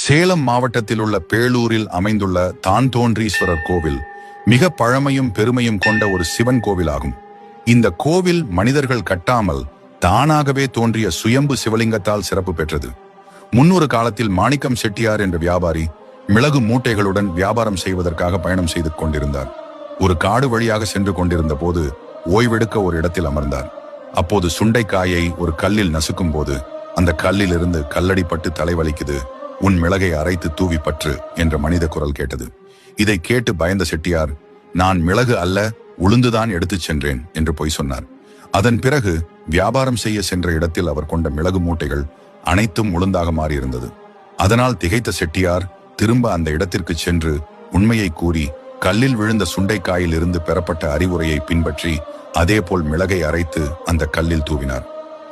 சேலம் மாவட்டத்தில் உள்ள பேளூரில் அமைந்துள்ள தான்தோன்றீஸ்வரர் கோவில் மிக பழமையும் பெருமையும் கொண்ட ஒரு சிவன் கோவில் ஆகும். இந்த கோவில் மனிதர்கள் கட்டாமல் தானாகவே தோன்றிய சுயம்பு சிவலிங்கத்தால் சிறப்பு பெற்றது. முன்னொரு காலத்தில் மாணிக்கம் செட்டியார் என்ற வியாபாரி மிளகு மூட்டைகளுடன் வியாபாரம் செய்வதற்காக பயணம் செய்து கொண்டிருந்தார். ஒரு காடு வழியாக சென்று கொண்டிருந்த போது ஓய்வெடுக்க ஒரு இடத்தில் அமர்ந்தார். அப்போது சுண்டைக்காயை ஒரு கல்லில் நசுக்கும் போது அந்த கல்லில் இருந்து கல்லடிப்பட்டு தலைவலிக்குது, உன் மிளகை அரைத்து தூவி பற்று என்ற மனித குரல் கேட்டது. இதை கேட்டு பயந்த செட்டியார், நான் மிளகு அல்ல உளுந்துதான் எடுத்துச் சென்றேன் என்று பொய் சொன்னார். அதன் பிறகு வியாபாரம் செய்ய சென்ற இடத்தில் அவர் கொண்ட மிளகு மூட்டைகள் அனைத்தும் உளுந்தாக மாறியிருந்தது. அதனால் திகைத்த செட்டியார் திரும்ப அந்த இடத்திற்கு சென்று உண்மையை கூறி கல்லில் விழுந்த சுண்டைக்காயில் இருந்து பெறப்பட்ட அறிவுரையை பின்பற்றி அதேபோல் மிளகை அரைத்து அந்த கல்லில் தூவினார்.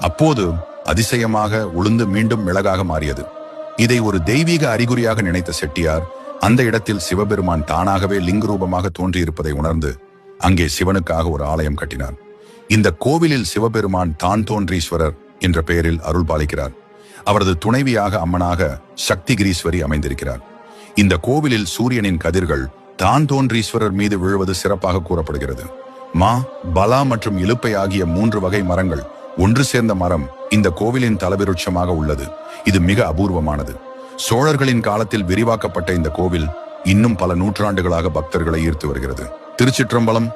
அப்போது அதிசயமாக உளுந்து மீண்டும் மிளகாக மாறியது. இதை ஒரு தெய்வீக அறிகுறியாக நினைத்த செட்டியார் அந்த இடத்தில் சிவபெருமான் தானாகவே லிங்க ரூபமாக தோன்றியிருப்பதை உணர்ந்து அங்கே சிவனுக்காக ஒரு ஆலயம் கட்டினார். இந்த கோவிலில் சிவபெருமான் தான்தோன்றீஸ்வரர் என்ற பெயரில் அருள் பாலிக்கிறார். அவரது துணைவியாக அம்மனாக சக்திகிரீஸ்வரி அமைந்திருக்கிறார். இந்த கோவிலில் சூரியனின் கதிர்கள் தான்தோன்றீஸ்வரர் மீது விழுவது சிறப்பாக கூறப்படுகிறது. மா, பலா மற்றும் இலுப்பை ஆகிய 3 வகை மரங்கள் ஒன்று சேர்ந்த மரம் இந்த கோவிலின் தலவிருட்சமாக உள்ளது. இது மிக அபூர்வமானது. சோழர்களின் காலத்தில் விரிவாக்கப்பட்ட இந்த கோவில் இன்னும் பல நூற்றாண்டுகளாக பக்தர்களை ஈர்த்து வருகிறது. திருச்சிற்றம்பலம்.